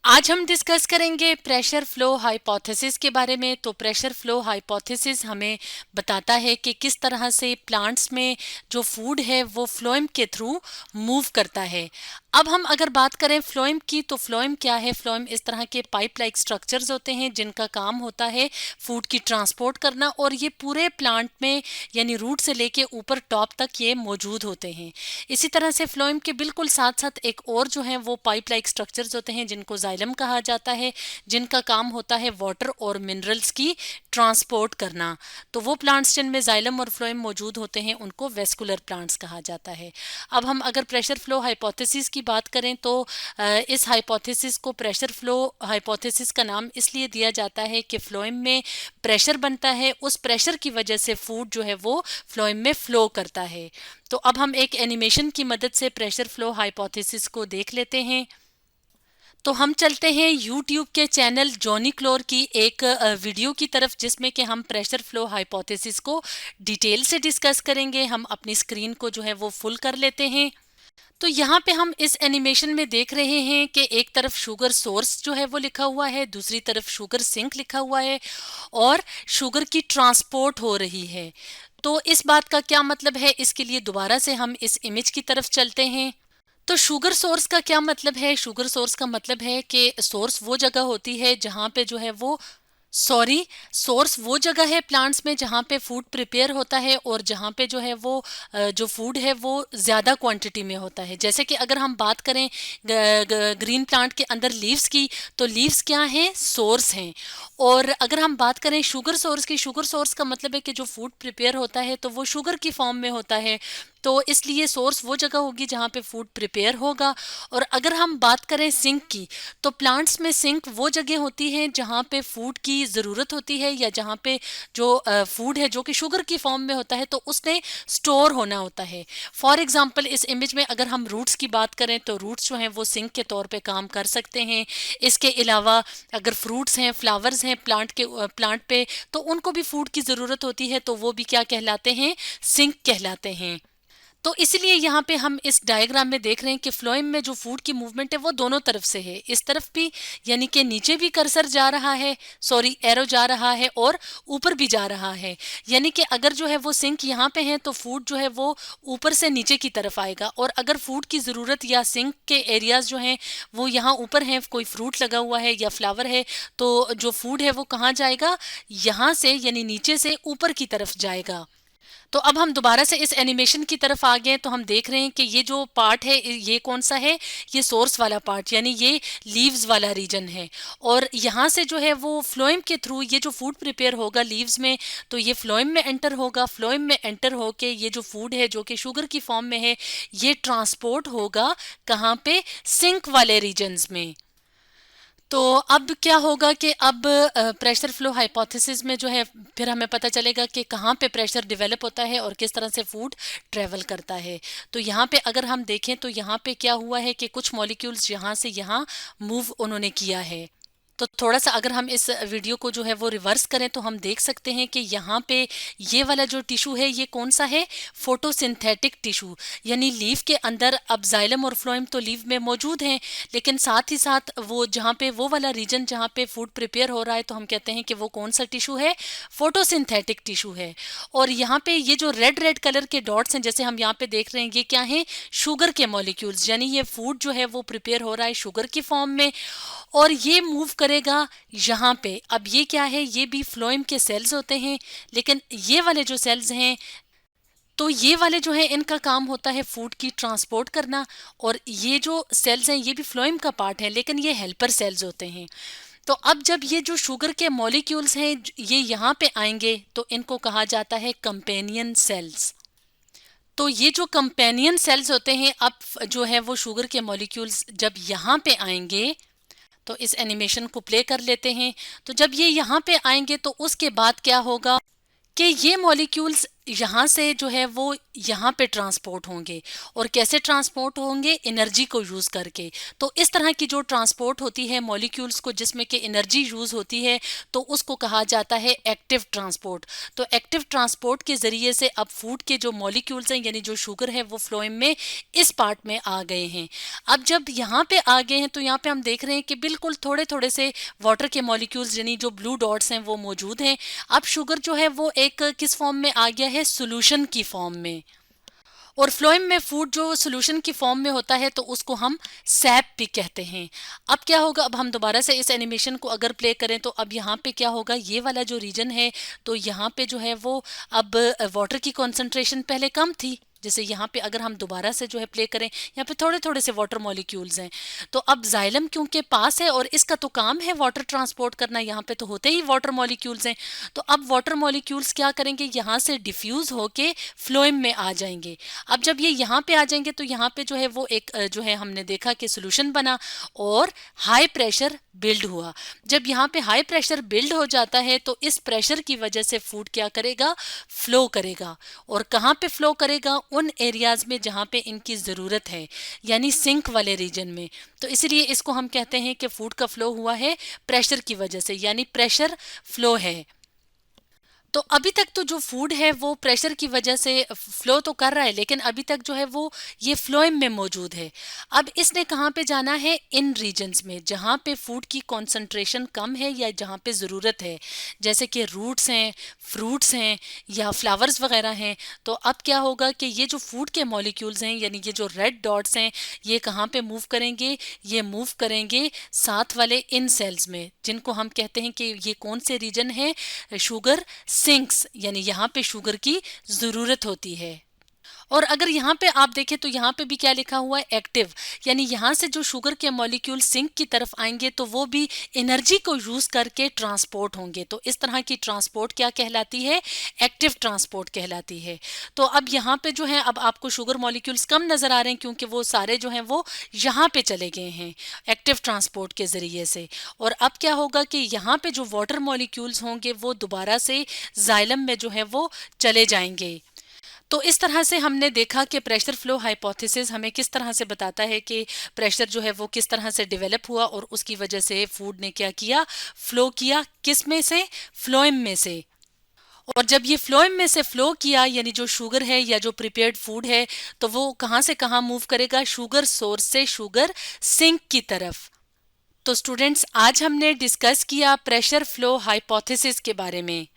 आज हम डिस्कस करेंगे प्रेशर फ्लो हाइपोथेसिस के बारे में। तो प्रेशर फ्लो हाइपोथेसिस हमें बताता है कि किस तरह से प्लांट्स में जो फूड है वो फ्लोएम के थ्रू मूव करता है। अब हम अगर बात करें फ्लोएम की, तो फ्लोएम क्या है? फ्लोएम इस तरह के पाइप लाइक स्ट्रक्चर्स होते हैं जिनका काम होता है फूड की ट्रांसपोर्ट करना, और ये पूरे प्लांट में यानी रूट से लेके ऊपर टॉप तक ये मौजूद होते हैं। इसी तरह से फ्लोएम के बिल्कुल साथ साथ एक और जो है वो पाइप लाइक स्ट्रक्चर्स होते हैं जिनको जाइलम कहा जाता है, जिनका काम होता है वाटर और मिनरल्स की ट्रांसपोर्ट करना। तो वो प्लांट्स जिनमें जाइलम और फ्लोएम मौजूद होते हैं उनको वेस्कुलर प्लांट्स कहा जाता है। अब हम अगर प्रेशर फ्लो हाइपोथेसिस की बात करें तो इस हाइपोथेसिस को प्रेशर फ्लो हाइपोथेसिस का नाम इसलिए दिया जाता है कि फ्लोएम में प्रेशर बनता है, उस प्रेशर की वजह से फूड जो है वो फ्लोएम में फ्लो करता है। तो अब हम एक एनिमेशन की मदद से प्रेशर फ्लो हाइपोथेसिस को देख लेते हैं। तो हम चलते हैं यूट्यूब के चैनल जॉनी क्लोर की एक वीडियो की तरफ, जिसमें कि हम प्रेशर फ्लो हाइपोथेसिस को डिटेल से डिस्कस करेंगे। हम अपनी स्क्रीन को जो है वो फुल कर लेते हैं। तो यहाँ पे हम इस एनिमेशन में देख रहे हैं कि एक तरफ शुगर सोर्स जो है वो लिखा हुआ है, दूसरी तरफ शुगर सिंक लिखा हुआ है और शुगर की ट्रांसपोर्ट हो रही है। तो इस बात का क्या मतलब है, इसके लिए दोबारा से हम इस इमेज की तरफ चलते हैं। तो शुगर सोर्स का क्या मतलब है? शुगर सोर्स का मतलब है कि सोर्स वो जगह होती है जहाँ पे जो है वो सोर्स वो जगह है प्लांट्स में जहाँ पे फूड प्रिपेयर होता है और जहाँ पे जो है वो जो फूड है वो ज़्यादा क्वांटिटी में होता है। जैसे कि अगर हम बात करें ग्रीन प्लांट के अंदर लीव्स की, तो लीव्स क्या हैं? सोर्स हैं। और अगर हम बात करें शुगर सोर्स की, शुगर सोर्स का मतलब है कि जो फूड प्रिपेयर होता है तो वो शुगर की फॉर्म में होता है, तो इसलिए सोर्स वो जगह होगी जहाँ पे फूड प्रिपेयर होगा। और अगर हम बात करें सिंक की, तो प्लांट्स में सिंक वो जगह होती है जहाँ पे फूड की ज़रूरत होती है या जहाँ पे जो फूड है जो कि शुगर की फॉर्म में होता है तो उसने स्टोर होना होता है। फॉर एग्जांपल इस इमेज में अगर हम रूट्स की बात करें तो रूट्स जो हैं वो सिंक के तौर पे काम कर सकते हैं। इसके अलावा अगर फ्रूट्स हैं, फ्लावर्स हैं प्लांट पे, तो उनको भी फूड की ज़रूरत होती है, तो वो भी क्या कहलाते हैं? सिंक कहलाते हैं। तो इसलिए यहाँ पे हम इस डायग्राम में देख रहे हैं कि फ्लोएम में जो फूड की मूवमेंट है वो दोनों तरफ से है, इस तरफ भी यानी कि नीचे भी कर्सर जा रहा है, एरो जा रहा है और ऊपर भी जा रहा है। यानी कि अगर जो है वो सिंक यहाँ पे है तो फूड जो है वो ऊपर से नीचे की तरफ आएगा, और अगर फूड की ज़रूरत या सिंक के एरियाज जो हैं वो यहाँ ऊपर हैं, कोई फ्रूट लगा हुआ है या फ्लावर है, तो जो फूड है वो कहाँ जाएगा? यहाँ से यानी नीचे से ऊपर की तरफ जाएगा। तो अब हम दोबारा से इस एनिमेशन की तरफ आ गए, तो हम देख रहे हैं कि ये जो पार्ट है ये कौन सा है? ये सोर्स वाला पार्ट यानी ये लीव्स वाला रीजन है। और यहाँ से जो है वो फ्लोएम के थ्रू ये जो फूड प्रिपेयर होगा लीव्स में, तो ये फ्लोएम में एंटर होगा। फ्लोएम में एंटर होके ये जो फूड है जो कि शुगर की फॉर्म में है, ये ट्रांसपोर्ट होगा कहाँ पे? सिंक वाले रीजन्स में। तो अब क्या होगा कि अब प्रेशर फ्लो हाइपोथेसिस में जो है फिर हमें पता चलेगा कि कहाँ पे प्रेशर डेवलप होता है और किस तरह से फूड ट्रेवल करता है। तो यहाँ पे अगर हम देखें तो यहाँ पे क्या हुआ है कि कुछ मॉलिक्यूल्स यहाँ से यहाँ मूव उन्होंने किया है। तो थोड़ा सा अगर हम इस वीडियो को जो है वो रिवर्स करें तो हम देख सकते हैं कि यहाँ पे ये वाला जो टिश्यू है ये कौन सा है? Photosynthetic tissue. यानी लीफ के अंदर अब जाइलम और फ्लोएम तो लीफ में मौजूद हैं, लेकिन साथ ही साथ वो जहाँ पे वो वाला रीजन जहाँ पे फूड प्रिपेयर हो रहा है, तो हम कहते हैं कि वो कौन सा टिश्यू है? फोटोसिंथेटिक टिश्यू है। और यहाँ पे ये जो रेड रेड कलर के डॉट्स हैं जैसे हम यहाँ पे देख रहे हैं, ये क्या है? शुगर के मॉलिक्यूल्स, यानी ये फूड जो है वो प्रिपेयर हो रहा है शुगर की फॉर्म में और ये मूव करेगा यहाँ पे। अब ये क्या है? ये भी फ्लोएम के सेल्स होते हैं, लेकिन ये वाले जो सेल्स हैं, तो ये वाले जो है इनका काम होता है फूड की ट्रांसपोर्ट करना, और ये जो सेल्स हैं ये भी फ्लोएम का पार्ट है लेकिन ये हेल्पर सेल्स होते हैं। तो अब जब ये जो शुगर के मॉलिक्यूल्स हैं ये यहाँ पे आएंगे तो इनको कहा जाता है कंपेनियन सेल्स। तो ये जो कंपेनियन सेल्स होते हैं, अब जो है वो शुगर के मॉलिक्यूल्स जब यहाँ पे आएंगे, तो इस एनिमेशन को प्ले कर लेते हैं। तो जब ये यहाँ पे आएंगे तो उसके बाद क्या होगा कि ये मॉलिक्यूल्स यहाँ से जो है वो यहाँ पे ट्रांसपोर्ट होंगे। और कैसे ट्रांसपोर्ट होंगे? एनर्जी को यूज़ करके। तो इस तरह की जो ट्रांसपोर्ट होती है मॉलिक्यूल्स को जिसमें कि एनर्जी यूज़ होती है, तो उसको कहा जाता है एक्टिव ट्रांसपोर्ट। तो एक्टिव ट्रांसपोर्ट के ज़रिए से अब फूड के जो मॉलिक्यूल्स हैं यानी जो शुगर है वो फ्लोएम में इस पार्ट में आ गए हैं। अब जब यहाँ पे आ गए हैं तो यहाँ पे हम देख रहे हैं कि बिल्कुल थोड़े थोड़े से वाटर के मॉलिक्यूल्स यानी जो ब्लू डॉट्स हैं वो मौजूद हैं। अब शुगर जो है वो एक किस फॉर्म में आ गया है? सॉल्यूशन की फॉर्म में। और फ्लोएम में फूड जो सॉल्यूशन की फॉर्म में होता है तो उसको हम सैप भी कहते हैं। अब क्या होगा? अब हम दोबारा से इस एनिमेशन को अगर प्ले करें तो अब यहाँ पे क्या होगा? ये वाला जो रीजन है तो यहाँ पे जो है वो अब वाटर की कॉन्सेंट्रेशन पहले कम थी। जैसे यहाँ पे अगर हम दोबारा से जो है प्ले करें, यहाँ पे थोड़े थोड़े से वाटर मॉलिक्यूल्स हैं। तो अब जाइलम क्योंकि पास है और इसका तो काम है वाटर ट्रांसपोर्ट करना, यहाँ पे तो होते ही वाटर मॉलिक्यूल्स हैं। तो अब वाटर मॉलिक्यूल्स क्या करेंगे? यहाँ से डिफ्यूज होके फ्लोएम में आ जाएंगे। अब जब ये यहाँ पे आ जाएंगे तो यहाँ पे जो है वो एक जो है हमने देखा कि सोल्यूशन बना और हाई प्रेशर बिल्ड हुआ। जब यहाँ पे हाई प्रेशर बिल्ड हो जाता है तो इस प्रेशर की वजह से फूड क्या करेगा? फ्लो करेगा। और कहाँ पे फ्लो करेगा? उन एरियाज में जहाँ पे इनकी ज़रूरत है, यानी सिंक वाले रीजन में। तो इसलिए इसको हम कहते हैं कि फूड का फ्लो हुआ है प्रेशर की वजह से, यानी प्रेशर फ्लो है। तो अभी तक तो जो फूड है वो प्रेशर की वजह से फ्लो तो कर रहा है, लेकिन अभी तक जो है वो ये फ्लोएम में मौजूद है। अब इसने कहाँ पे जाना है? इन रीजन्स में जहाँ पे फूड की कॉन्सेंट्रेशन कम है या जहाँ पे ज़रूरत है, जैसे कि रूट्स हैं, फ्रूट्स हैं या फ्लावर्स वगैरह हैं। तो अब क्या होगा कि ये जो फूड के मॉलिक्यूल्स हैं यानी ये जो रेड डॉट्स हैं ये कहाँ पे मूव करेंगे? ये मूव करेंगे साथ वाले इन सेल्स में, जिनको हम कहते हैं कि ये कौन से रीजन है? शुगर सिंक्स, यानी यहाँ पे शुगर की ज़रूरत होती है। और अगर यहाँ पे आप देखें तो यहाँ पे भी क्या लिखा हुआ है? एक्टिव। यानी यहाँ से जो शुगर के मॉलिक्यूल सिंक की तरफ आएंगे तो वो भी एनर्जी को यूज़ करके ट्रांसपोर्ट होंगे। तो इस तरह की ट्रांसपोर्ट क्या कहलाती है? एक्टिव ट्रांसपोर्ट कहलाती है। तो अब यहाँ पे जो है अब आपको शुगर मॉलिक्यूल्स कम नज़र आ रहे हैं क्योंकि वो सारे जो हैं वो यहाँ पे चले गए हैं एक्टिव ट्रांसपोर्ट के ज़रिए से। और अब क्या होगा कि यहाँ पे जो वाटर मॉलिक्यूल्स होंगे वो दोबारा से जाइलम में जो है वो चले जाएंगे। तो इस तरह से हमने देखा कि प्रेशर फ्लो हाइपोथेसिस हमें किस तरह से बताता है कि प्रेशर जो है वो किस तरह से डेवलप हुआ और उसकी वजह से फूड ने क्या किया? फ्लो किया। किस में से? फ्लोएम में से। और जब ये फ्लोएम में से फ्लो किया यानी जो शुगर है या जो प्रिपेयर्ड फूड है तो वो कहाँ से कहाँ मूव करेगा? शुगर सोर्स से शुगर सिंक की तरफ। तो स्टूडेंट्स आज हमने डिस्कस किया प्रेशर फ्लो हाइपोथेसिस के बारे में।